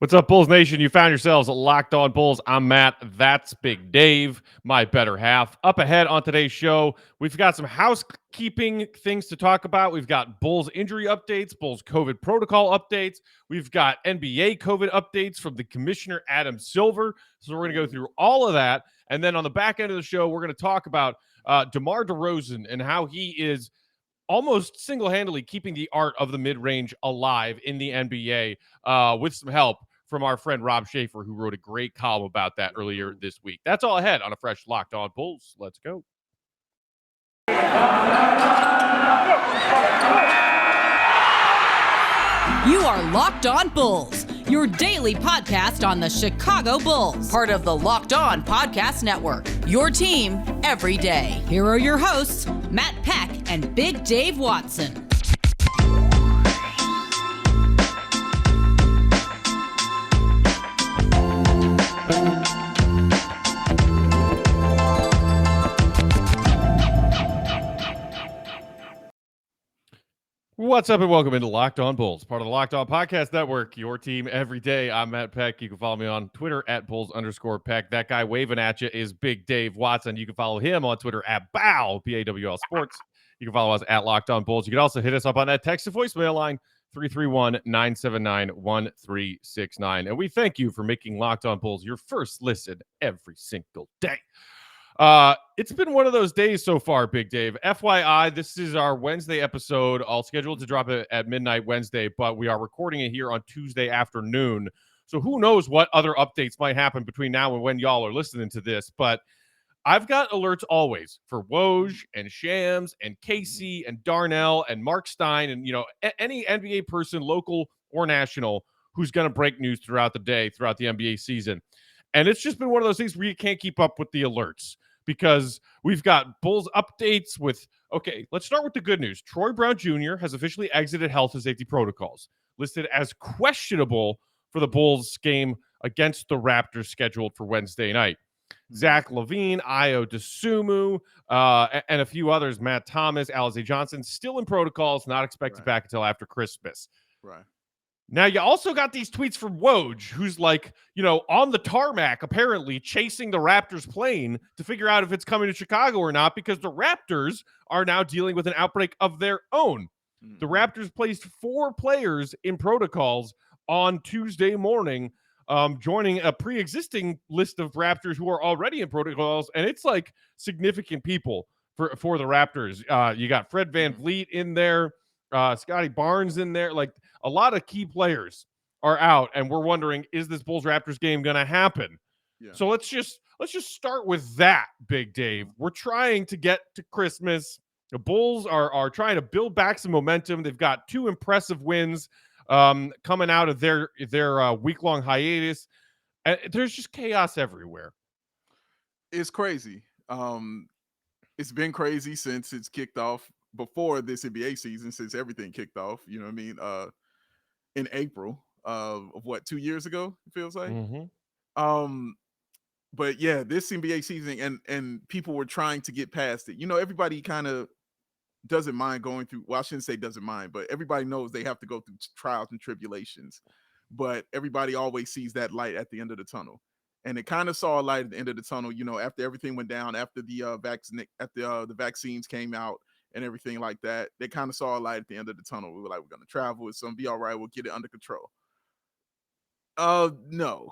What's up, Bulls Nation? You found yourselves Locked On Bulls. I'm Matt. That's Big Dave, my better half. Up ahead on today's show, we've got some housekeeping things to talk about. We've got Bulls injury updates, Bulls COVID protocol updates. We've got NBA COVID updates from the commissioner, Adam Silver. So we're going to go through all of that. And then on the back end of the show, we're going to talk about DeMar DeRozan and how he is almost single-handedly keeping the art of the mid-range alive in the NBA with some help from our friend Rob Schaefer, who wrote a great column about that earlier this week. That's all ahead on a fresh Locked On Bulls. Let's go. You are Locked On Bulls, your daily podcast on the Chicago Bulls, part of the Locked On Podcast Network, your team every day. Here are your hosts, Matt Peck and Big Dave Watson. What's up and welcome into Locked On Bulls, part of the Locked On Podcast Network, your team every day. I'm Matt Peck. You can follow me on Twitter at Bulls_Peck. That guy waving at you is Big Dave Watson. You can follow him on Twitter at BAWL, BAWL Sports. You can follow us at Locked On Bulls. You can also hit us up on that text to voicemail line, 331-979-1369. And we thank you for making Locked On Bulls your first listen every single day. It's been one of those days so far, Big Dave. FYI, this is our Wednesday episode, all scheduled to drop it at midnight Wednesday, but we are recording it here on Tuesday afternoon. So who knows what other updates might happen between now and when y'all are listening to this. But I've got alerts always for Woj and Shams and Casey and Darnell and Mark Stein and, any NBA person, local or national, who's going to break news throughout the day, throughout the NBA season. And it's just been one of those things where you can't keep up with the alerts, because we've got Bulls updates with, okay, let's start with the good news. Troy Brown Jr. has officially exited health and safety protocols, listed as questionable for the Bulls game against the Raptors scheduled for Wednesday night. Zach LaVine, Ayo Dosunmu, and a few others, Matt Thomas, Alize Johnson, still in protocols, not expected back until after Christmas. Right. Now, you also got these tweets from Woj, who's like, on the tarmac, apparently chasing the Raptors plane to figure out if it's coming to Chicago or not, because the Raptors are now dealing with an outbreak of their own. The Raptors placed 4 players in protocols on Tuesday morning, joining a pre-existing list of Raptors who are already in protocols, and it's like significant people for the Raptors. You got Fred VanVleet in there, Scotty Barnes in there, like a lot of key players are out, and we're wondering, is this Bulls Raptors game going to happen? Yeah. So let's just start with that, Big Dave. We're trying to get to Christmas. The Bulls are trying to build back some momentum. They've got 2 impressive wins coming out of their week-long hiatus. And there's just chaos everywhere. It's crazy. It's been crazy since it's kicked off, before this NBA season, since everything kicked off, you know what I mean? In April of 2 years ago, it feels like. But yeah, this NBA season, and people were trying to get past it. Everybody kind of doesn't mind going through, well, I shouldn't say doesn't mind, but everybody knows they have to go through trials and tribulations. But everybody always sees that light at the end of the tunnel. And it kind of saw a light at the end of the tunnel, after everything went down, after the the vaccines came out and everything like that. They kind of saw a light at the end of the tunnel. We were like, we're going to travel. It's going to be all right. We'll get it under control. No,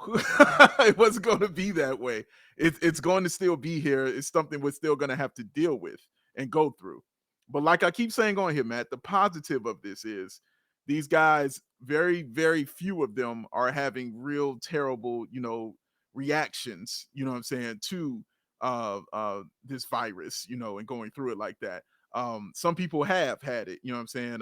it wasn't going to be that way. It's going to still be here. It's something we're still going to have to deal with and go through. But like I keep saying on here, Matt, the positive of this is these guys, very, very few of them are having real terrible, reactions, you know what I'm saying, to this virus, and going through it like that. Some people have had it, you know what I'm saying?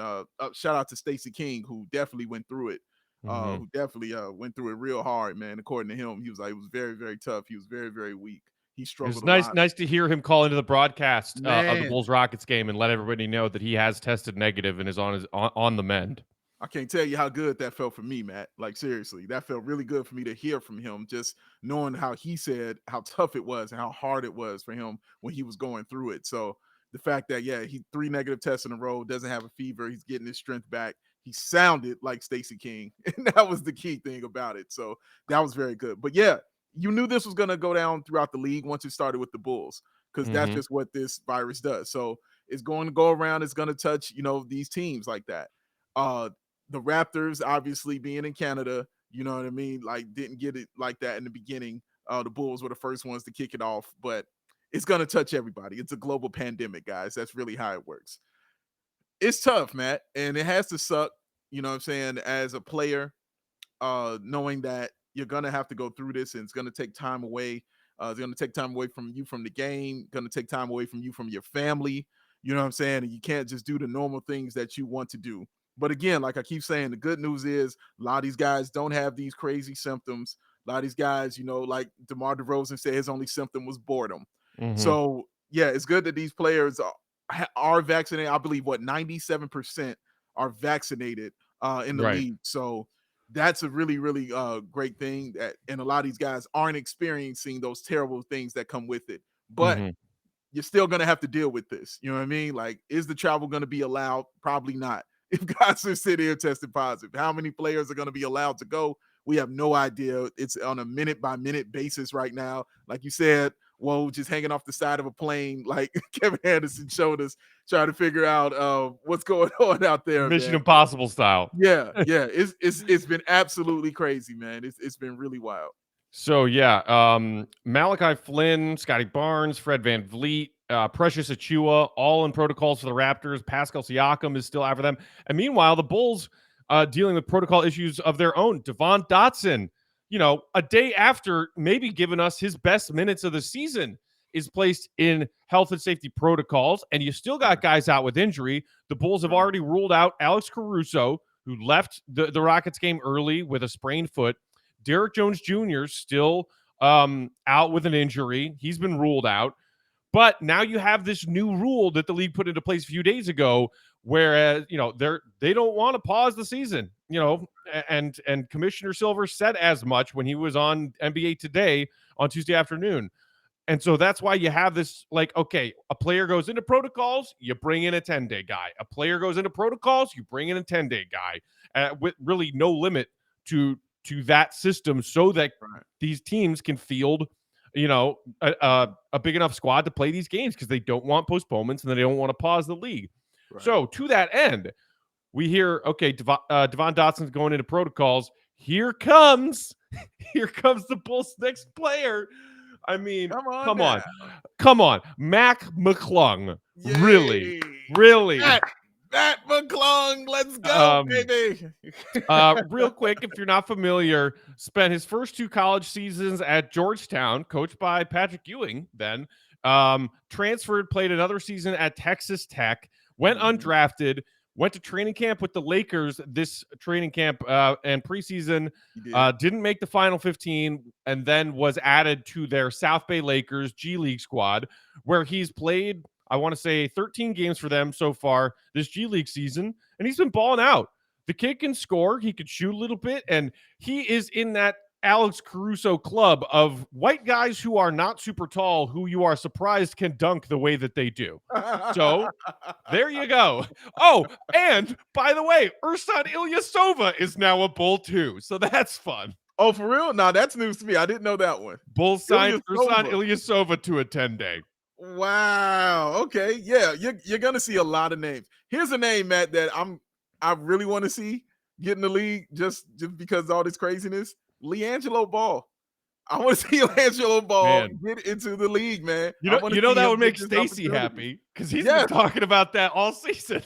Shout out to Stacey King, who definitely went through it. Who definitely went through it real hard, man. According to him, he was very, very tough. He was very, very weak. He struggled. It was nice to hear him call into the broadcast of the Bulls Rockets game and let everybody know that he has tested negative and is on the mend. I can't tell you how good that felt for me, Matt. Like, seriously, that felt really good for me to hear from him, just knowing how he said how tough it was and how hard it was for him when he was going through it. So the fact that, he 3 negative tests in a row, doesn't have a fever, he's getting his strength back. he sounded like Stacey King, and that was the key thing about it. So that was very good. But yeah, you knew this was going to go down throughout the league once it started with the Bulls, because that's just what this virus does. So it's going to go around. It's going to touch, these teams like that. The Raptors, obviously being in Canada, you know what I mean? Like, didn't get it like that in the beginning. The Bulls were the first ones to kick it off, but it's going to touch everybody. It's a global pandemic, guys. That's really how it works. It's tough, Matt, and it has to suck, you know what I'm saying, as a player, knowing that you're going to have to go through this, and it's going to take time away. It's going to take time away from you from the game, going to take time away from you from your family, you know what I'm saying? And you can't just do the normal things that you want to do. But again, like I keep saying, the good news is a lot of these guys don't have these crazy symptoms. A lot of these guys, like DeMar DeRozan said, his only symptom was boredom. So, yeah, it's good that these players are vaccinated. I believe 97% are vaccinated in the league. So that's a really, really great thing. And a lot of these guys aren't experiencing those terrible things that come with it. But you're still going to have to deal with this. You know what I mean? Like, is the travel going to be allowed? Probably not. If guys are sitting here tested positive, how many players are going to be allowed to go? We have no idea. It's on a minute by minute basis right now. Like you said, just hanging off the side of a plane, like Kevin Anderson showed us, trying to figure out what's going on out there. Mission Impossible style. Yeah. It's been absolutely crazy, man. It's been really wild. So yeah, Malachi Flynn, Scotty Barnes, Fred VanVleet, Precious Achiuwa, all in protocols for the Raptors. Pascal Siakam is still after them. And meanwhile, the Bulls dealing with protocol issues of their own. Devon Dotson, a day after maybe giving us his best minutes of the season, is placed in health and safety protocols. And you still got guys out with injury. The Bulls have already ruled out Alex Caruso, who left the Rockets game early with a sprained foot. Derrick Jones Jr. still out with an injury. He's been ruled out. But now you have this new rule that the league put into place a few days ago, whereas, they don't want to pause the season, and Commissioner Silver said as much when he was on NBA Today on Tuesday afternoon. And so that's why you have this, like, okay, a player goes into protocols, you bring in a 10-day guy. A player goes into protocols, you bring in a 10-day guy, with really no limit to that system, so that these teams can field, a big enough squad to play these games, because they don't want postponements and they don't want to pause the league. Right. So to that end, we hear, okay, Devon Dotson's going into protocols. Here comes the Bulls' next player. I mean, come on. Mac McClung. Yay. Really. Matt McClung, let's go, baby. Real quick, if you're not familiar, spent his first 2 college seasons at Georgetown, coached by Patrick Ewing, then transferred, played another season at Texas Tech, went undrafted, went to training camp with the Lakers this training camp and preseason, didn't make the final 15, and then was added to their South Bay Lakers G League squad, where he's played, I want to say, 13 games for them so far this G League season, and he's been balling out. The kid can score, he could shoot a little bit, and he is in that Alex Caruso club of white guys who are not super tall, who you are surprised can dunk the way that they do. So there you go. Oh, and by the way, Ersan Ilyasova is now a Bull too, so that's fun. Oh, for real? No, that's news to me. I didn't know that one. Bulls signed Ersan Ilyasova to a 10-day. Wow. Okay. Yeah, you're gonna see a lot of names. Here's a name, Matt, that I really want to see get in the league just because of all this craziness. LiAngelo Ball. I want to see LiAngelo Ball get into the league, man. You know that would make Stacey happy, because he's been talking about that all season.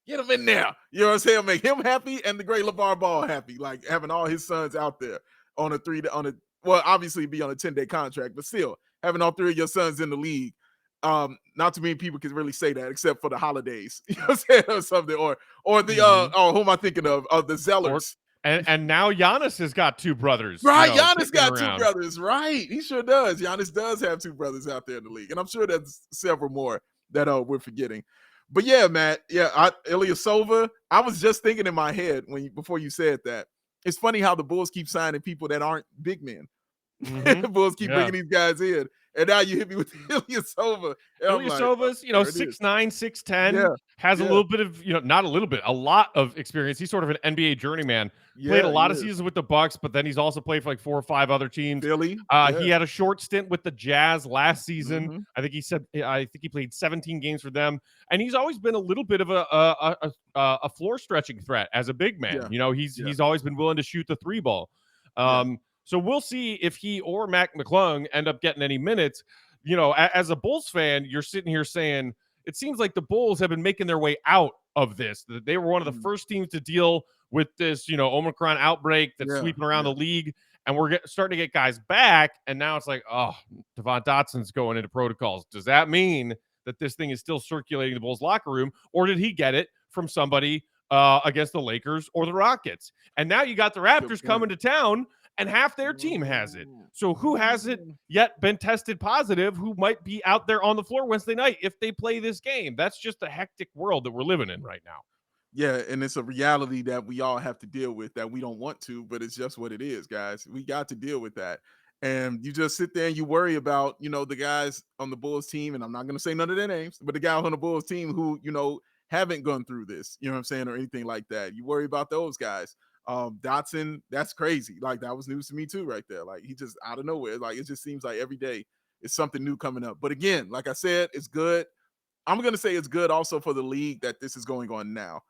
Get him in there. You know what I'm saying? Make him happy and the great LeVar Ball happy, like having all his sons out there obviously be on a 10-day contract, but still having all 3 of your sons in the league. Not too many people can really say that except for the holidays, you know what I'm saying, or something, or the who am I thinking of? The Zellers. And now Giannis has got 2 brothers. Right, Giannis got 2 brothers, right? He sure does. Giannis does have 2 brothers out there in the league, and I'm sure there's several more that we're forgetting. But yeah, Matt, Ilyasova, I was just thinking in my head before you said that. It's funny how the Bulls keep signing people that aren't big men. Mhm. Bulls keep Yeah. bringing these guys in, and now you hit me with Ilyasova, and I'm like, oh, Ilyasova's, there it is. 6'9", 6'10", Yeah, has a yeah, little bit of, not a little bit, a lot of experience. He's sort of an NBA journeyman. Played a yeah, he lot of is. seasons with the Bucks, but then he's also played for like 4 or 5 other teams. Philly, He yeah. had a short stint with the Jazz last season. Mhm. I think he played 17 games for them, and he's always been a little bit of a floor stretching threat as a big man. Yeah, yeah, He's always been willing to shoot the three ball. yeah. So we'll see if he or Mac McClung end up getting any minutes. As a Bulls fan, you're sitting here saying it seems like the Bulls have been making their way out of this. That they were one of the Mm. first teams to deal with this, Omicron outbreak that's Yeah, sweeping around yeah. the league, and we're starting to get guys back. And now it's like, oh, Devon Dotson's going into protocols. Does that mean that this thing is still circulating the Bulls locker room, or did he get it from somebody against the Lakers or the Rockets? And now you got the Good Raptors point. coming to town, and half their team has it. So who hasn't Mm. yet been tested positive, who might be out there on the floor Wednesday night if they play this game? That's just a hectic world that we're living in right now. Yeah, and it's a reality that we all have to deal with that we don't want to, but it's just what it is, guys. We got to deal with that. And you just sit there and you worry about, the guys on the Bulls team, and I'm not going to say none of their names, but the guys on the Bulls team who, haven't gone through this, you know what I'm saying, or anything like that. You worry about those guys. Dotson, that's crazy. Like, that was news to me too, right there. Like, he just out of nowhere. Like, it just seems like every day is something new coming up. But again, like I said, it's good. I'm going to say it's good also for the league that this is going on now.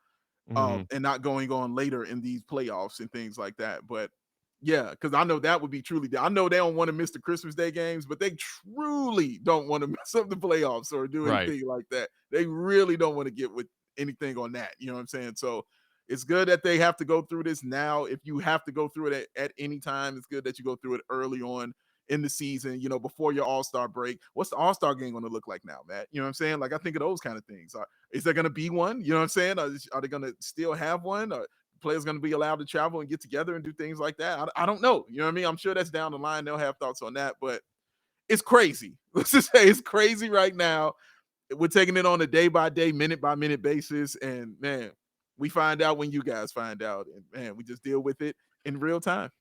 Mhm. And not going on later in these playoffs and things like that. But yeah, because I know that would be truly. I know they don't want to miss the Christmas Day games, but they truly don't want to mess up the playoffs or do Right. anything like that. They really don't want to get with anything on that. You know what I'm saying? So it's good that they have to go through this now. If you have to go through it at any time, it's good that you go through it early on in the season, before your All-Star break. What's the All-Star game going to look like now, Matt? You know what I'm saying? Like, I think of those kind of things. Is there going to be one? You know what I'm saying? Are they going to still have one? Are players going to be allowed to travel and get together and do things like that? I don't know. You know what I mean? I'm sure that's down the line. They'll have thoughts on that, but it's crazy. Let's just say it's crazy right now. We're taking it on a day-by-day, minute-by-minute basis, and man, we find out when you guys find out, and man, we just deal with it in real time.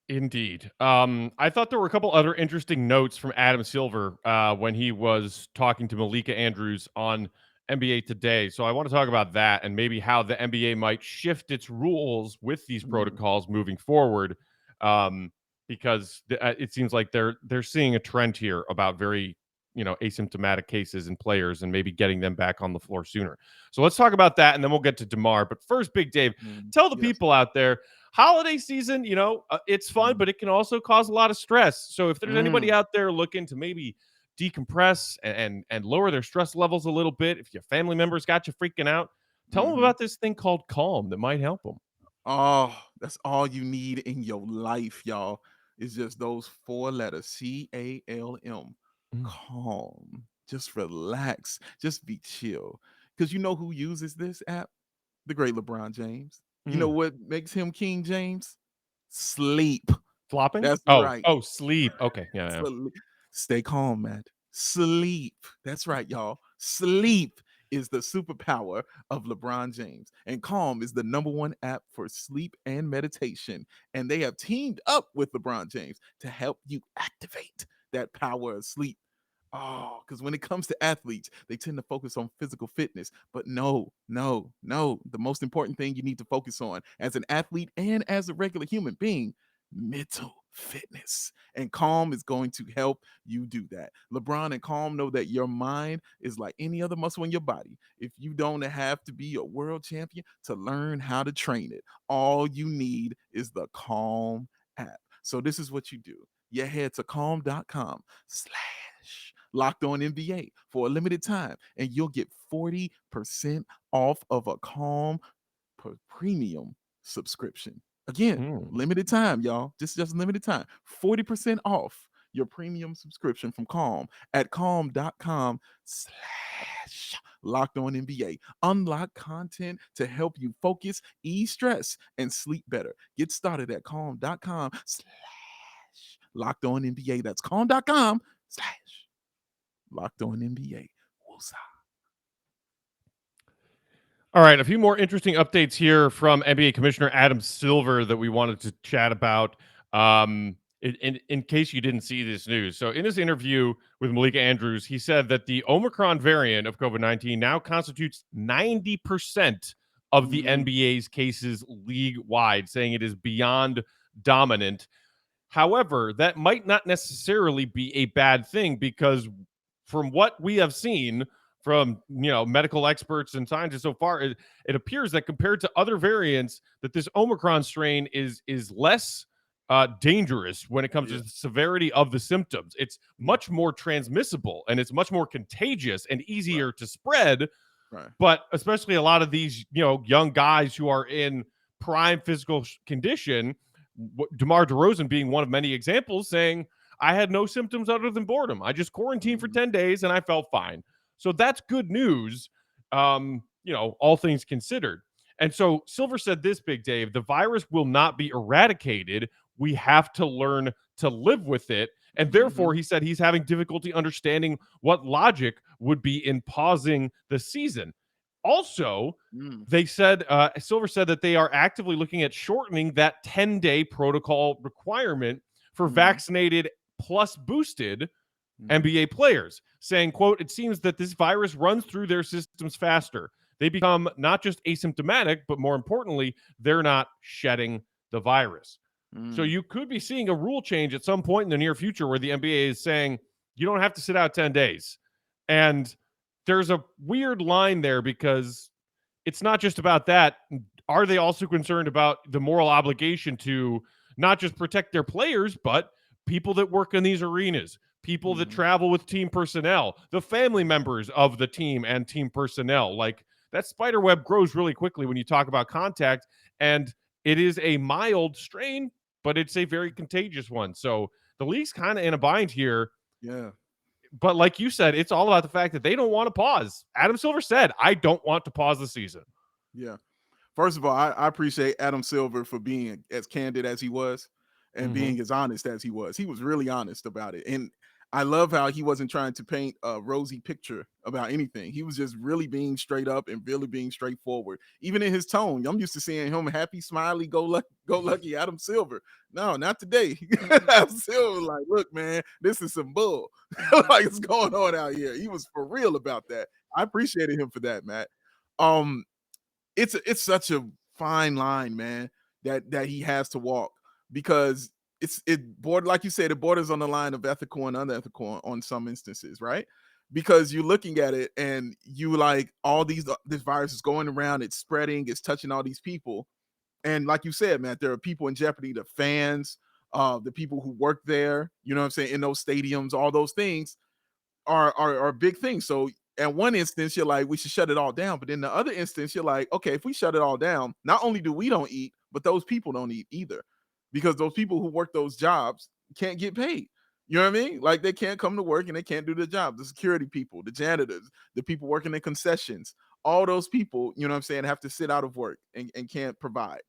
Indeed. I thought there were a couple other interesting notes from Adam Silver when he was talking to Malika Andrews on NBA Today. So I want to talk about that and maybe how the NBA might shift its rules with these protocols moving forward, because it seems like they're seeing a trend here about very asymptomatic cases and players and maybe getting them back on the floor sooner. So let's talk about that, and then we'll get to DeMar. But first, Big Dave, tell the Yes. people out there, holiday season, it's fun, but it can also cause a lot of stress. So if there's anybody out there looking to maybe decompress and lower their stress levels a little bit, if your family members got you freaking out, tell them about this thing called Calm that might help them. Oh, that's all you need in your life, y'all. It's just those 4 letters, CALM. Calm. Just relax. Just be chill. Because you know who uses this app? The great LeBron James. You know what makes him King James? Sleep. Flopping? That's Oh, right. sleep. Okay. Yeah. Stay calm, man. Sleep. That's right, y'all. Sleep is the superpower of LeBron James. And Calm is the #1 app for sleep and meditation. And they have teamed up with LeBron James to help you activate that power of sleep. Oh, because when it comes to athletes, they tend to focus on physical fitness. But no. The most important thing you need to focus on as an athlete and as a regular human being, mental fitness. And Calm is going to help you do that. LeBron and Calm know that your mind is like any other muscle in your body. If you don't have to be a world champion to learn how to train it, all you need is the Calm app. So this is what you do. You head to calm.com/Locked On NBA for a limited time, and you'll get 40% off of a Calm premium subscription. Again, limited time, y'all. Just limited time. 40% off your premium subscription from Calm at calm.com/Locked On NBA. Unlock content to help you focus, ease stress, and sleep better. Get started at calm.com/Locked On NBA. That's calm.com/Locked On NBA. Woosah. All right, a few more interesting updates here from NBA Commissioner Adam Silver that we wanted to chat about. in case you didn't see this news. So in his interview with Malika Andrews, he said that the Omicron variant of COVID-19 now constitutes 90% of the NBA's cases league-wide, saying it is beyond dominant. However, that might not necessarily be a bad thing, because from what we have seen from medical experts and scientists so far, it appears that compared to other variants, that this Omicron strain is less dangerous when it comes to the severity of the symptoms. It's much more transmissible, and it's much more contagious and easier to spread. Right. But especially a lot of these young guys who are in prime physical condition, DeMar DeRozan being one of many examples, saying, I had no symptoms other than boredom. I just quarantined for 10 days and I felt fine. So that's good news, all things considered. And so Silver said this, Big Dave: the virus will not be eradicated. We have to learn to live with it. And therefore, he said he's having difficulty understanding what logic would be in pausing the season. Also, they said, Silver said that they are actively looking at shortening that 10-day protocol requirement for vaccinated plus boosted NBA players, saying, quote, it seems that this virus runs through their systems faster. They become not just asymptomatic, but more importantly, they're not shedding the virus. So you could be seeing a rule change at some point in the near future where the NBA is saying you don't have to sit out 10 days. And there's a weird line there, because it's not just about that. Are they also concerned about the moral obligation to not just protect their players, but people that work in these arenas, people that travel with team personnel, the family members of the team and team personnel? Like, that spider web grows really quickly when you talk about contact, and it is a mild strain, but it's a very contagious one. So the league's kind of in a bind here. Yeah. But like you said, it's all about the fact that they don't want to pause. Adam Silver said, I don't want to pause the season. Yeah. First of all, I appreciate Adam Silver for being as candid as he was and being as honest as he was. He was really honest about it. And I love how he wasn't trying to paint a rosy picture about anything. He was just really being straight up and really being straightforward. Even in his tone, I'm used to seeing him happy, smiley, go lucky Adam Silver. No, not today. Adam Silver was like, look, man, this is some bull. Like, what's going on out here? He was for real about that. I appreciated him for that, Matt. It's such a fine line, man, that he has to walk, because like you said, it borders on the line of ethical and unethical on some instances, right? Because you're looking at it and you like this virus is going around, it's spreading, it's touching all these people. And like you said, man, there are people in jeopardy, the fans, the people who work there, you know what I'm saying, in those stadiums, all those things are big things. So at one instance, you're like, we should shut it all down. But in the other instance, you're like, okay, if we shut it all down, not only do we don't eat, but those people don't eat either, because those people who work those jobs can't get paid. You know what I mean? Like, they can't come to work and they can't do the job. The security people, the janitors, the people working in concessions, all those people, you know what I'm saying, have to sit out of work and can't provide.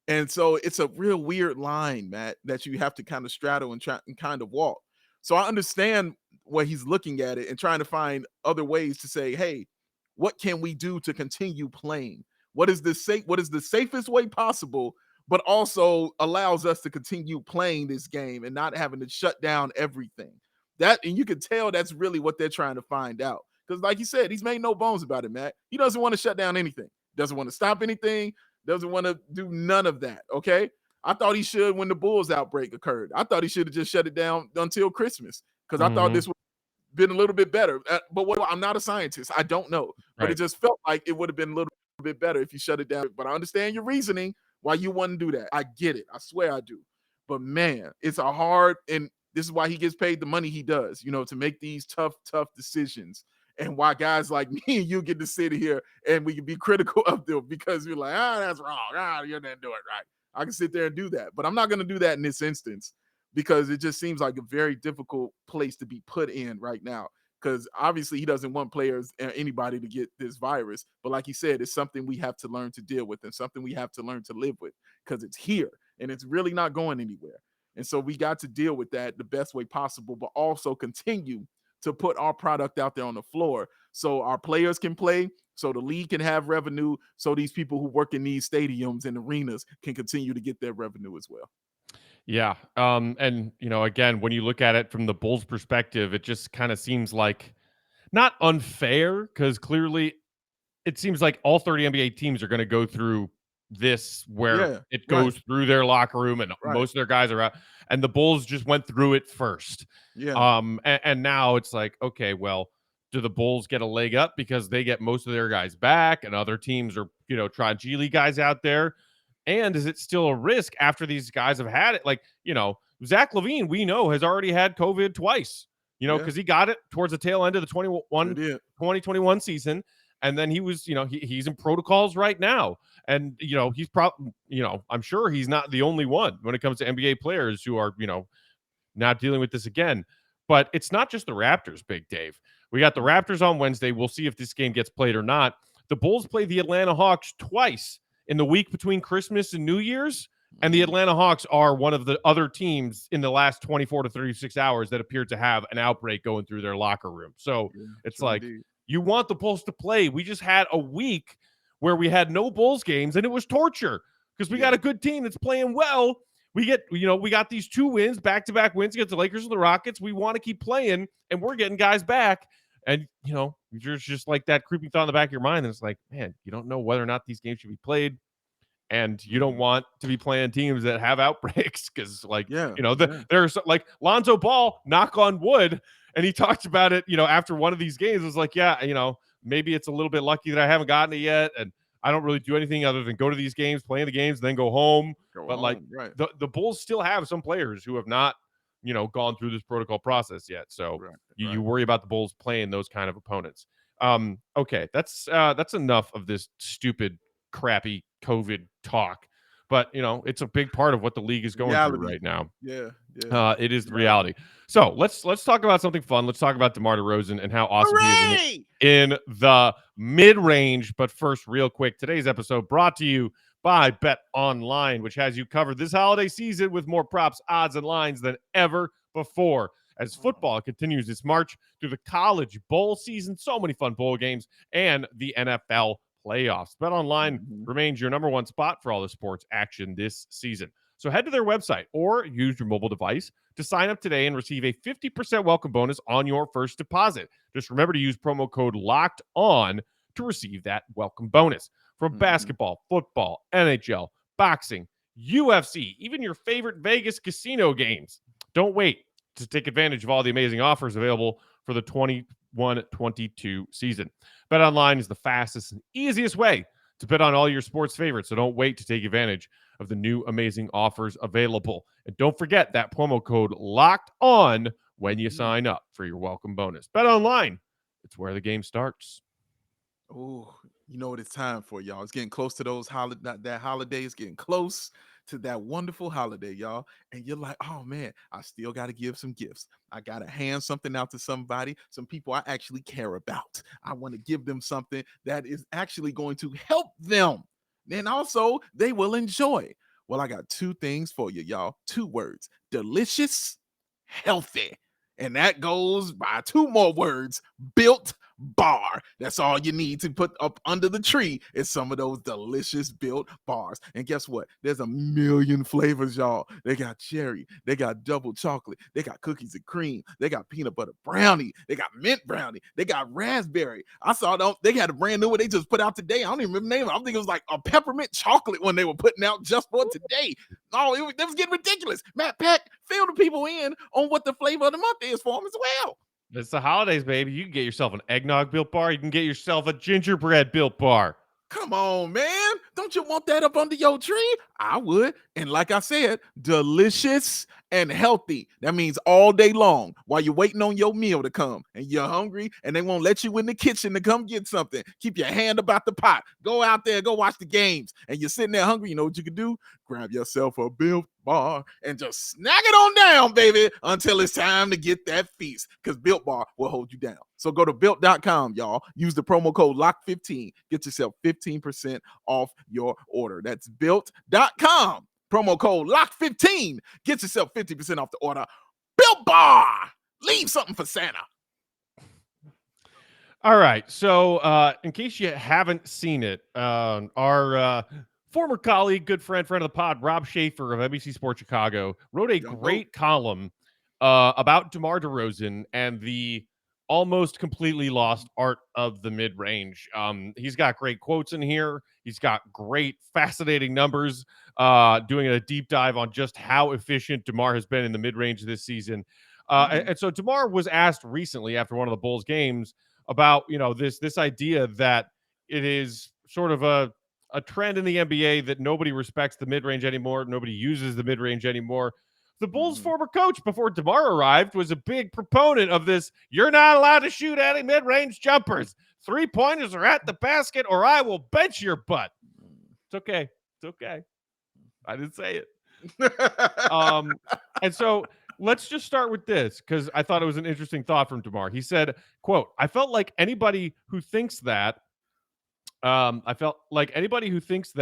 And so it's a real weird line, Matt, that you have to kind of straddle and try and kind of walk. So I understand what he's looking at it and trying to find other ways to say, hey, what can we do to continue playing? What is the safest way possible, but also allows us to continue playing this game and not having to shut down everything? And you can tell that's really what they're trying to find out. Because like you said, he's made no bones about it, Matt. He doesn't want to shut down anything, doesn't want to stop anything, doesn't want to do none of that, okay? I thought he should when the Bulls outbreak occurred. I thought he should have just shut it down until Christmas, because I thought this would have been a little bit better. But I'm not a scientist. I don't know. But it just felt like it would have been a little bit better if you shut it down. But I understand your reasoning why you wouldn't do that. I get it. I swear I do. But man, it's a hard, and this is why he gets paid the money he does, to make these tough decisions. And why guys like me and you get to sit here and we can be critical of them because you're like, that's wrong. You didn't do it right. I can sit there and do that. But I'm not going to do that in this instance, because it just seems like a very difficult place to be put in right now. Because obviously he doesn't want players or anybody to get this virus. But like he said, it's something we have to learn to deal with and something we have to learn to live with, because it's here and it's really not going anywhere. And so we got to deal with that the best way possible, but also continue to put our product out there on the floor so our players can play, so the league can have revenue, so these people who work in these stadiums and arenas can continue to get their revenue as well. Yeah. And again, when you look at it from the Bulls' perspective, it just kind of seems like not unfair, because clearly it seems like all 30 NBA teams are going to go through this, where Yeah, it right, goes through their locker room and right. most of their guys are out, and the Bulls just went through it first. Yeah, And now it's like, okay, well, do the Bulls get a leg up because they get most of their guys back and other teams are, trying G League guys out there? And is it still a risk after these guys have had it? Like, Zach LaVine, we know, has already had COVID twice, yeah, because he got it towards the tail end of the sure did. 2021 season. And then he was, he's in protocols right now. And, he's probably, I'm sure he's not the only one when it comes to NBA players who are, not dealing with this again. But it's not just the Raptors, Big Dave. We got the Raptors on Wednesday. We'll see if this game gets played or not. The Bulls play the Atlanta Hawks twice in the week between Christmas and New Year's. And the Atlanta Hawks are one of the other teams in the last 24 to 36 hours that appeared to have an outbreak going through their locker room. So Yeah, it's sure like, indeed. you want the Bulls to play. We just had a week where we had no Bulls games, and it was torture because we got a good team that's playing well. We got these 2 wins, back-to-back wins against the Lakers and the Rockets. We want to keep playing, and we're getting guys back. And, you're just like that creeping thought in the back of your mind. And it's like, man, you don't know whether or not these games should be played. And you don't want to be playing teams that have outbreaks because, like, Yeah, there's like Lonzo Ball, knock on wood. And he talked about it, after one of these games. It was like, yeah, maybe it's a little bit lucky that I haven't gotten it yet. And I don't really do anything other than go to these games, play in the games, and then go home. But like right, the Bulls still have some players who have not, gone through this protocol process yet. So right, you worry about the Bulls playing those kind of opponents. Okay, that's enough of this stupid, crappy COVID talk. But it's a big part of what the league is going through right now. Yeah, yeah. It is the reality. So let's talk about something fun. Let's talk about DeMar DeRozan and how awesome he is in the mid-range. But first, real quick, today's episode brought to you by Bet Online, which has you covered this holiday season with more props, odds, and lines than ever before. As football continues its march through the college bowl season, so many fun bowl games, and the NFL playoffs. Bet Online remains your number one spot for all the sports action this season. So head to their website or use your mobile device to sign up today and receive a 50% welcome bonus on your first deposit. Just remember to use promo code LOCKED ON to receive that welcome bonus. From basketball, football, NHL, boxing, UFC, even your favorite Vegas casino games. Don't wait to take advantage of all the amazing offers available for the 21-22 season. BetOnline is the fastest and easiest way to bet on all your sports favorites, so don't wait to take advantage of the new amazing offers available. And don't forget that promo code LOCKED ON when you sign up for your welcome bonus. BetOnline, it's where the game starts. Oh, you know what it's time for, y'all. It's getting close to those that holiday is getting close to that wonderful holiday, y'all. And you're like, oh man, I still got to give some gifts. I got to hand something out to somebody, some people I actually care about. I want to give them something that is actually going to help them. And also they will enjoy. Well, I got 2 things for you, y'all. 2 words: delicious, healthy. And that goes by 2 more words: Built Bar. That's all you need to put up under the tree is some of those delicious Built Bars. And guess what? There's a million flavors, y'all. They got cherry, they got double chocolate, they got cookies and cream, they got peanut butter brownie, they got mint brownie, they got raspberry. I saw them, they had a brand new one they just put out today. I don't even remember the name. I think it was like a peppermint chocolate one they were putting out just for today. Oh, it was getting ridiculous. Matt Peck, fill the people in on what the flavor of the month is for them as well. It's the holidays, baby. You can get yourself an eggnog Built Bar. You can get yourself a gingerbread Built Bar. Come on, man. Don't you want that up under your tree? I would. And like I said, delicious and healthy. That means all day long while you're waiting on your meal to come and you're hungry and they won't let you in the kitchen to come get something. Keep your hand about the pot. Go out there, go watch the games. And you're sitting there hungry. You know what you can do? Grab yourself a Built Bar and just snag it on down, baby, until it's time to get that feast, because Built Bar will hold you down. So go to built.com, y'all. Use the promo code LOCK15. Get yourself 15% off your order. That's built.com. Promo code LOCK15. Get yourself 50% off the order. Built Bar. Leave something for Santa. All right. So in case you haven't seen it, our former colleague, good friend of the pod, Rob Schaefer of NBC Sports Chicago, wrote a great column about DeMar DeRozan and the almost completely lost art of the mid-range. He's got great quotes in here. He's got great, fascinating numbers, doing a deep dive on just how efficient DeMar has been in the mid-range this season. And so DeMar was asked recently after one of the Bulls games about, this idea that it is sort of a trend in the NBA that nobody respects the mid-range anymore. Nobody uses the mid-range anymore. The Bulls' former coach, before DeMar arrived, was a big proponent of this. You're not allowed to shoot any mid-range jumpers. 3-pointers are at the basket, or I will bench your butt. It's okay. It's okay. I didn't say it. And so let's just start with this, because I thought it was an interesting thought from DeMar. He said, quote, I felt like anybody who thinks that I felt like anybody who thinks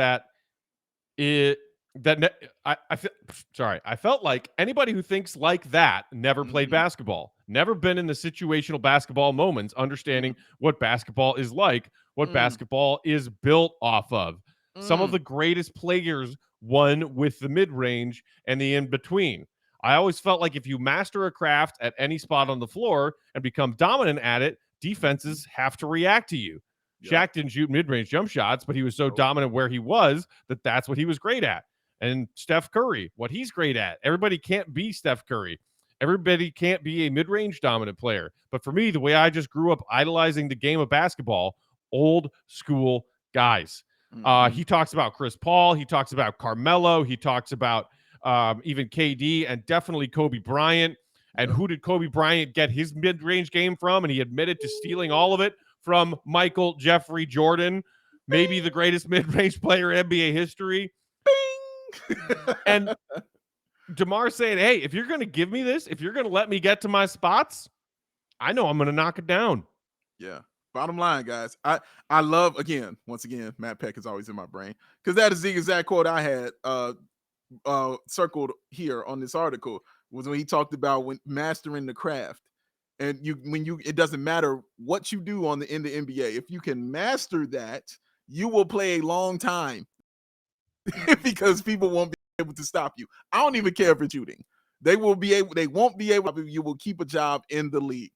like that never played basketball, never been in the situational basketball moments, understanding what basketball is like, what basketball is built off of. Some of the greatest players won with the mid-range and the in-between. I always felt like if you master a craft at any spot on the floor and become dominant at it, defenses have to react to you. Shaq didn't shoot mid-range jump shots, but he was so dominant where he was that that's what he was great at. And Steph Curry, what he's great at. Everybody can't be Steph Curry. Everybody can't be a mid-range dominant player. But for me, the way I just grew up idolizing the game of basketball, old school guys. He talks about Chris Paul. He talks about Carmelo. He talks about even KD and definitely Kobe Bryant. And who did Kobe Bryant get his mid-range game from? And he admitted to stealing all of it from Michael Jeffrey Jordan, maybe the greatest mid-range player in NBA history. And DeMar saying, hey, if you're going to give me this, if you're going to let me get to my spots, I know I'm going to knock it down. Yeah. Bottom line, guys, I love, once again, Matt Peck is always in my brain, because that is the exact quote I had circled here on this article, was when he talked about when mastering the craft. And it doesn't matter what you do in the NBA. If you can master that, you will play a long time because people won't be able to stop you. I don't even care if it's shooting. They won't be able. You will keep a job in the league.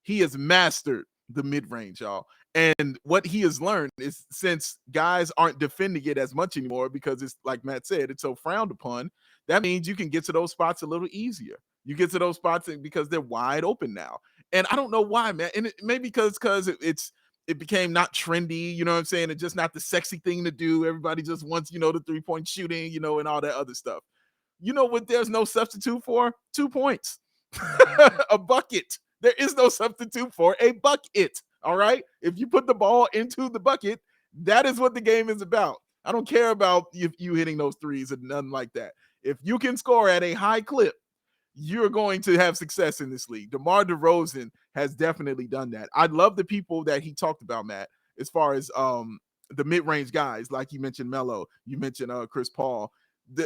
He has mastered the mid-range, y'all. And what he has learned is, since guys aren't defending it as much anymore because it's, like Matt said, it's so frowned upon, that means you can get to those spots a little easier. You get to those spots because they're wide open now. And I don't know why, man. And it may be because it became not trendy, you know what I'm saying? It's just not the sexy thing to do. Everybody just wants, the 3-point shooting, and all that other stuff. You know what there's no substitute for? 2 points. A bucket. There is no substitute for a bucket. All right? If you put the ball into the bucket, that is what the game is about. I don't care about you hitting those threes and nothing like that. If you can score at a high clip, you're going to have success in this league. DeMar DeRozan has definitely done that. I love the people that he talked about, Matt, as far as the mid-range guys, like you mentioned Melo, you mentioned Chris Paul,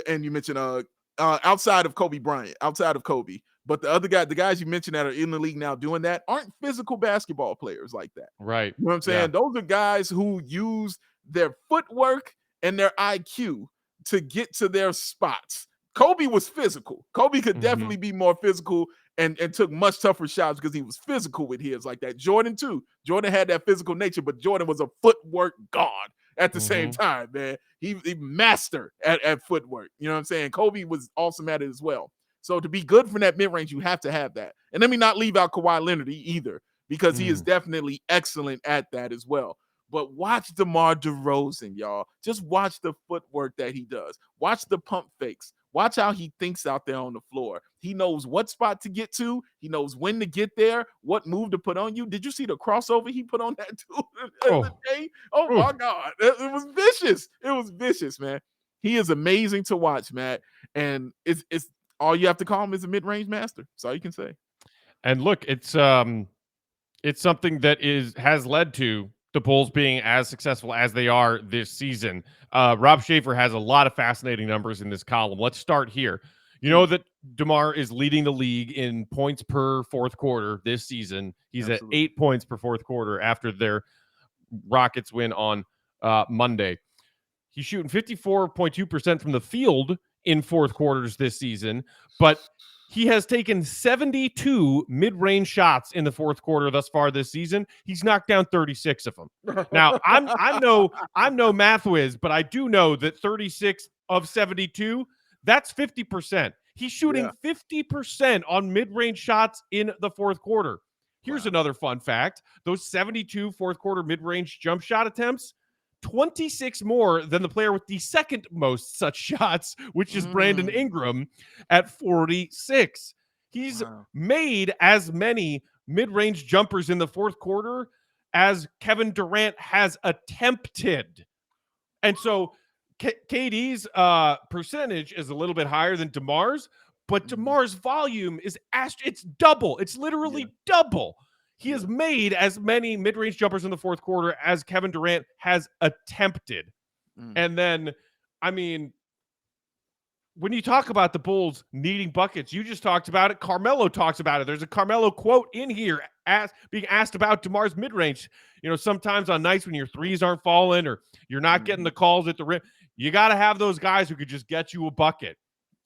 and you mentioned outside of Kobe Bryant, but the guys you mentioned that are in the league now doing that aren't physical basketball players like that. Right. You know what I'm saying? Yeah. Those are guys who use their footwork and their IQ to get to their spots. Kobe was physical. Kobe could definitely be more physical and took much tougher shots because he was physical with his like that. Jordan too. Jordan had that physical nature, but Jordan was a footwork god at the same time, man. He mastered at footwork. You know what I'm saying? Kobe was awesome at it as well. So to be good from that mid-range, you have to have that. And let me not leave out Kawhi Leonard either, because he is definitely excellent at that as well. But watch DeMar DeRozan, y'all. Just watch the footwork that he does. Watch the pump fakes. Watch how he thinks out there on the floor. He knows what spot to get to. He knows when to get there, what move to put on you. Did you see the crossover he put on that too the other day? Oh, my God. It was vicious. It was vicious, man. He is amazing to watch, Matt. And it's all you have to call him is a mid-range master. That's all you can say. And look, it's something that has led to the Bulls being as successful as they are this season. Rob Schaefer has a lot of fascinating numbers in this column. Let's start here. You know that DeMar is leading the league in points per fourth quarter this season. He's at 8 points per fourth quarter after their Rockets win on Monday. He's shooting 54.2% from the field in fourth quarters this season, but he has taken 72 mid-range shots in the fourth quarter thus far this season. He's knocked down 36 of them. Now, I'm no math whiz, but I do know that 36 of 72, that's 50%. He's shooting 50% on mid-range shots in the fourth quarter. Here's another fun fact. Those 72 fourth quarter mid-range jump shot attempts, 26 more than the player with the second most such shots, which is Brandon Ingram at 46. He's made as many mid-range jumpers in the fourth quarter as Kevin Durant has attempted. And so KD's percentage is a little bit higher than DeMar's, but DeMar's volume is it's double. It's literally double. He has made as many mid-range jumpers in the fourth quarter as Kevin Durant has attempted. And then, I mean, when you talk about the Bulls needing buckets, you just talked about it. Carmelo talks about it. There's a Carmelo quote in here being asked about DeMar's mid-range. You know, sometimes on nights when your threes aren't falling or you're not getting the calls at the rim, you got to have those guys who could just get you a bucket.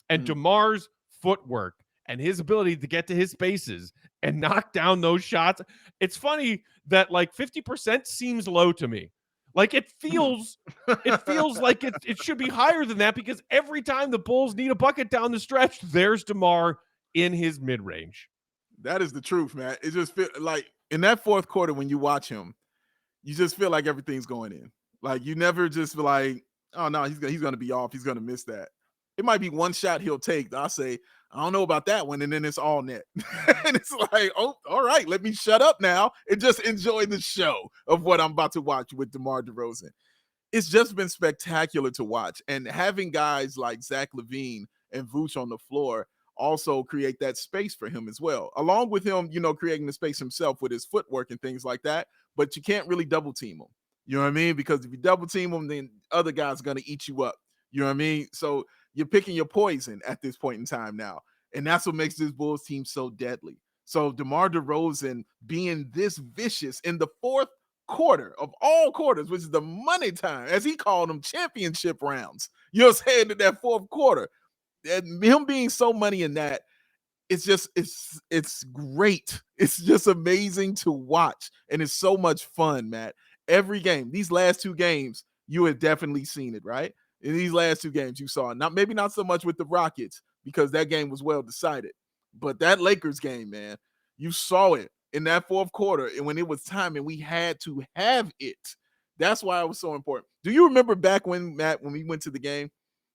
And DeMar's footwork and his ability to get to his spaces and knock down those shots. It's funny that like 50% seems low to me. Like it feels like it should be higher than that, because every time the Bulls need a bucket down the stretch, there's DeMar in his mid-range. That is the truth, man. It just feel like in that fourth quarter when you watch him, you just feel like everything's going in. Like you never just feel like, oh no, he's going to be off. He's going to miss that. It might be one shot he'll take. I'll say, I don't know about that one. And then it's all net. And it's like, oh, all right, let me shut up now and just enjoy the show of what I'm about to watch with DeMar DeRozan. It's just been spectacular to watch. And having guys like Zach LaVine and Vooch on the floor also create that space for him as well, along with him, you know, creating the space himself with his footwork and things like that. But you can't really double team him. You know what I mean? Because if you double team him, then other guys are going to eat you up. You know what I mean? So you're picking your poison at this point in time now. And that's what makes this Bulls team so deadly. So DeMar DeRozan being this vicious in the fourth quarter of all quarters, which is the money time, as he called them, championship rounds. You know what I'm saying? In that fourth quarter. And him being so money in that, it's just, it's great. It's just amazing to watch. And it's so much fun, Matt. Every game, these last two games, you have definitely seen it, right? In these last two games, you saw it. Maybe not so much with the Rockets, because that game was well decided. But that Lakers game, man, you saw it in that fourth quarter. And when it was time and we had to have it, that's why it was so important. Do you remember back when, Matt, when we went to the game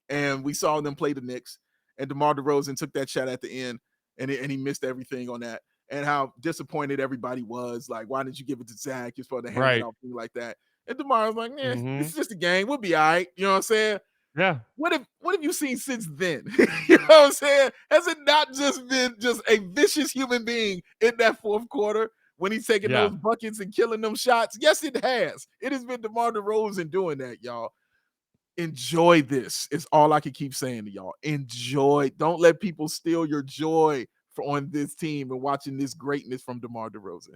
and we saw them play the Knicks and DeMar DeRozan took that shot at the end and he missed everything on that, and how disappointed everybody was? Like, why didn't you give it to Zach? You're supposed to hand it off, things like that. And DeMar was like, it's just a game. We'll be all right. You know what I'm saying? Yeah. What have you seen since then? You know what I'm saying? Has it not just been just a vicious human being in that fourth quarter when he's taking those buckets and killing them shots? Yes, it has. It has been DeMar DeRozan doing that, y'all. Enjoy this. It's all I can keep saying to y'all. Enjoy. Don't let people steal your joy on this team and watching this greatness from DeMar DeRozan.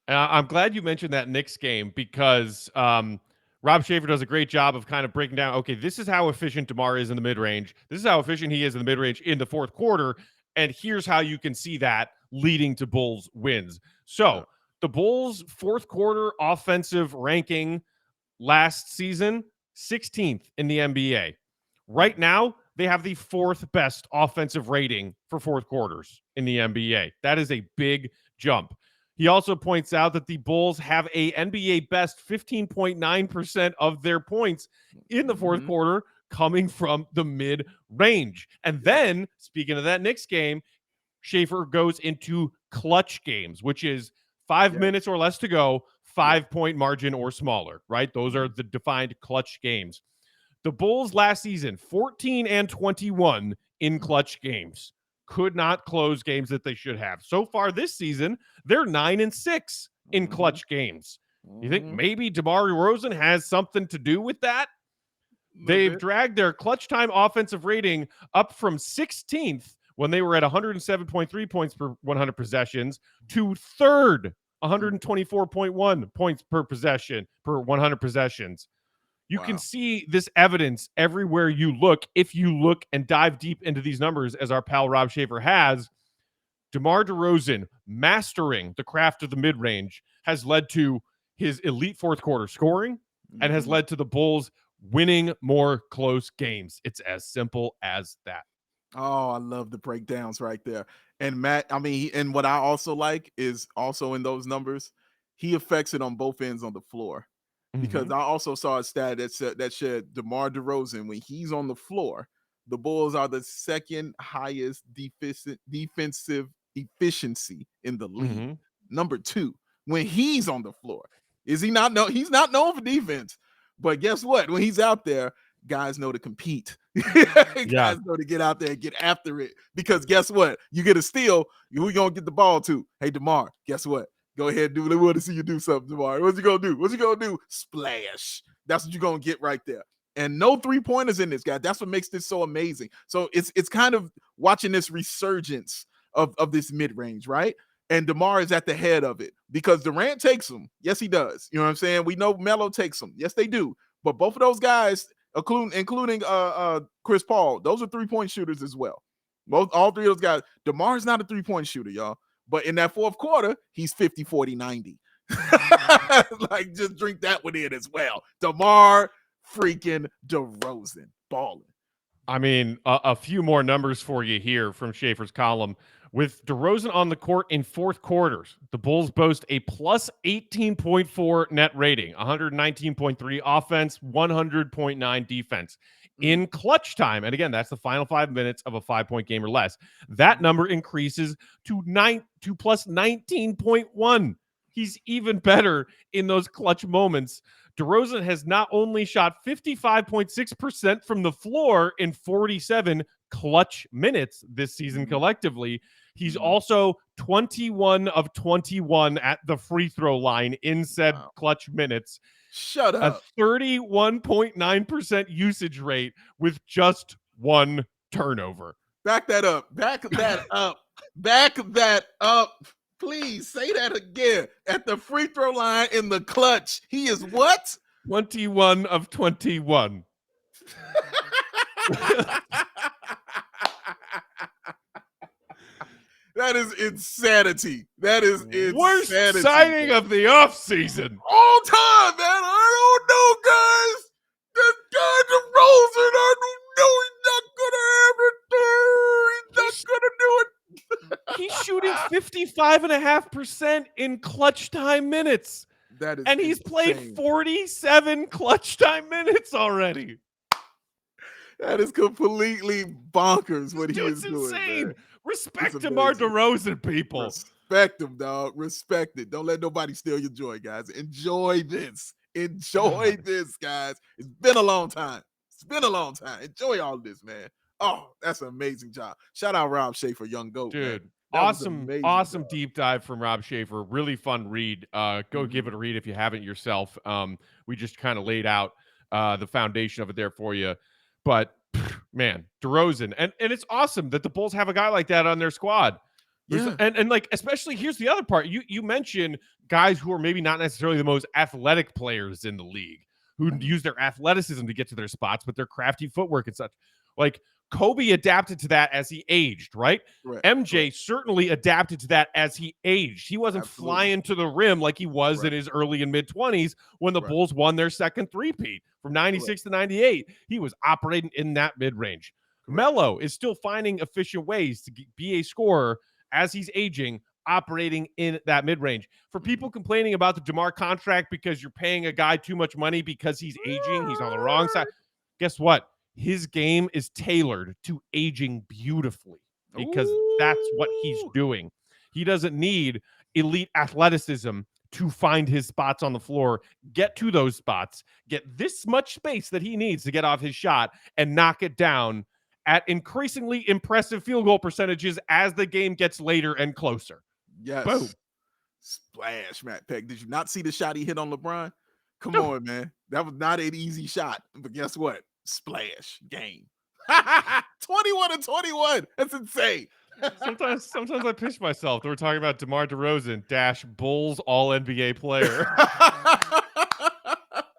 I'm glad you mentioned that Knicks game, because Rob Schaefer does a great job of kind of breaking down, okay, this is how efficient DeMar is in the mid-range. This is how efficient he is in the mid-range in the fourth quarter. And here's how you can see that leading to Bulls wins. So the Bulls' fourth quarter offensive ranking last season, 16th in the NBA. Right now, they have the fourth best offensive rating for fourth quarters in the NBA. That is a big jump. He also points out that the Bulls have a NBA best 15.9% of their points in the fourth quarter coming from the mid-range. And then, speaking of that Knicks game, Schaefer goes into clutch games, which is 5 minutes or less to go, 5-point margin or smaller, right? Those are the defined clutch games. The Bulls last season, 14-21 in clutch games. Could not close games that they should have. So far this season, they're 9-6 in clutch games. You think maybe DeMar DeRozan has something to do with that? They've dragged their clutch time offensive rating up from 16th when they were at 107.3 points per 100 possessions to third, 124.1 points per possession per 100 possessions. You can see this evidence everywhere you look. If you look and dive deep into these numbers, as our pal Rob Schaefer has, DeMar DeRozan mastering the craft of the mid-range has led to his elite fourth quarter scoring and has led to the Bulls winning more close games. It's as simple as that. Oh, I love the breakdowns right there. And Matt, I mean, and what I also like is also in those numbers, he affects it on both ends on the floor. Because I also saw a stat that said DeMar DeRozan, when he's on the floor, the Bulls are the second highest defensive efficiency in the league. Number 2, when he's on the floor. Is he not known? He's not known for defense. But guess what? When he's out there, guys know to compete. Guys know to get out there and get after it. Because guess what? You get a steal, who you gonna get the ball to? Hey, DeMar, guess what? Go ahead, dude. We want to see you do something tomorrow. What's he gonna do? What's he gonna do? Splash. That's what you're gonna get right there. And no 3-pointers in this guy. That's what makes this so amazing. So it's kind of watching this resurgence of this mid-range, right? And DeMar is at the head of it because Durant takes them. Yes, he does. You know what I'm saying? We know Melo takes them. Yes, they do. But both of those guys, including Chris Paul, those are 3-point shooters as well. All 3 of those guys. DeMar is not a 3-point shooter, y'all. But in that fourth quarter, he's 50, 40, 90. Like, just drink that one in as well. DeMar freaking DeRozan balling. I mean, a few more numbers for you here from Schaefer's column. With DeRozan on the court in fourth quarters, the Bulls boast a plus 18.4 net rating, 119.3 offense, 100.9 defense. In clutch time, and again, that's the final 5 minutes of a 5-point game or less, that number increases to plus 19.1. He's even better in those clutch moments. DeRozan has not only shot 55.6% from the floor in 47 clutch minutes this season collectively, he's also 21 of 21 at the free throw line in said clutch minutes. Shut up. A 31.9% usage rate with just 1 turnover. Back that up. Back that up. Back that up. Please say that again. At the free throw line in the clutch, he is what? 21 of 21. That is insanity. That is insanity. Worst signing of the offseason. All time, man. I don't know, guys. This guy DeRozan, I don't know. He's not going to have it. He's not going to do it. He's shooting 55.5% in clutch time minutes. That is and he's insane. played 47 clutch time minutes already. That is completely bonkers what he is doing. Insane. Man. Respect DeMar DeRozan, people. Respect him, dog. Respect it. Don't let nobody steal your joy, guys. Enjoy this. Enjoy this, guys. It's been a long time. It's been a long time. Enjoy all this, man. Oh, that's an amazing job. Shout out Rob Schaefer, young GOAT. Dude, awesome job. Deep dive from Rob Schaefer. Really fun read. Go give it a read if you haven't yourself. We just kind of laid out the foundation of it there for you. But man, DeRozan, and it's awesome that the Bulls have a guy like that on their squad. Yeah. And like, especially here's the other part. You mentioned guys who are maybe not necessarily the most athletic players in the league, who use their athleticism to get to their spots, but their crafty footwork and such. Like Kobe adapted to that as he aged, right? MJ certainly adapted to that as he aged. He wasn't flying to the rim like he was in his early and mid-20s when the Bulls won their second three-peat from 96 to 98. He was operating in that mid-range. Melo is still finding efficient ways to be a scorer as he's aging, operating in that mid-range. For people complaining about the DeMar contract because you're paying a guy too much money because he's aging, he's on the wrong side. Guess what? His game is tailored to aging beautifully because that's what he's doing. He doesn't need elite athleticism to find his spots on the floor, get to those spots, get this much space that he needs to get off his shot and knock it down at increasingly impressive field goal percentages as the game gets later and closer. Yes. Boom. Splash, Matt Peck. Did you not see the shot he hit on LeBron? Come on, man. That was not an easy shot. But guess what? Splash game. 21 and 21. That's insane. Sometimes I pinch myself that we're talking about DeMar DeRozan - Bulls All NBA player.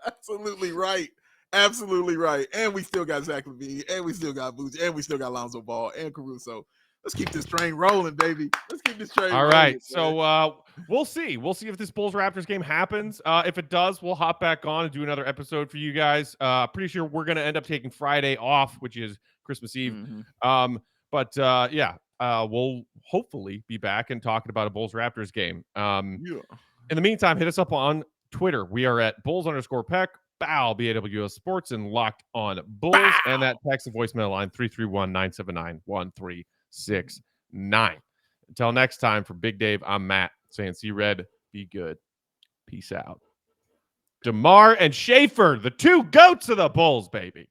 Absolutely right. Absolutely right. And we still got Zach LaVine, and we still got Boozy, and we still got Lonzo Ball and Caruso. Let's keep this train rolling, baby. Let's keep this train rolling. All right. Man. So we'll see. We'll see if this Bulls-Raptors game happens. If it does, we'll hop back on and do another episode for you guys. Pretty sure we're going to end up taking Friday off, which is Christmas Eve. We'll hopefully be back and talking about a Bulls-Raptors game. In the meantime, hit us up on Twitter. We are at Bulls_Peck, BAW, BAWS Sports, and Locked on Bulls. Bow. And that text and voicemail line, 331-979-1369. Until next time, for Big Dave, I'm Matt saying, see red, be good. Peace out. DeMar and Schaefer, the two goats of the Bulls, baby.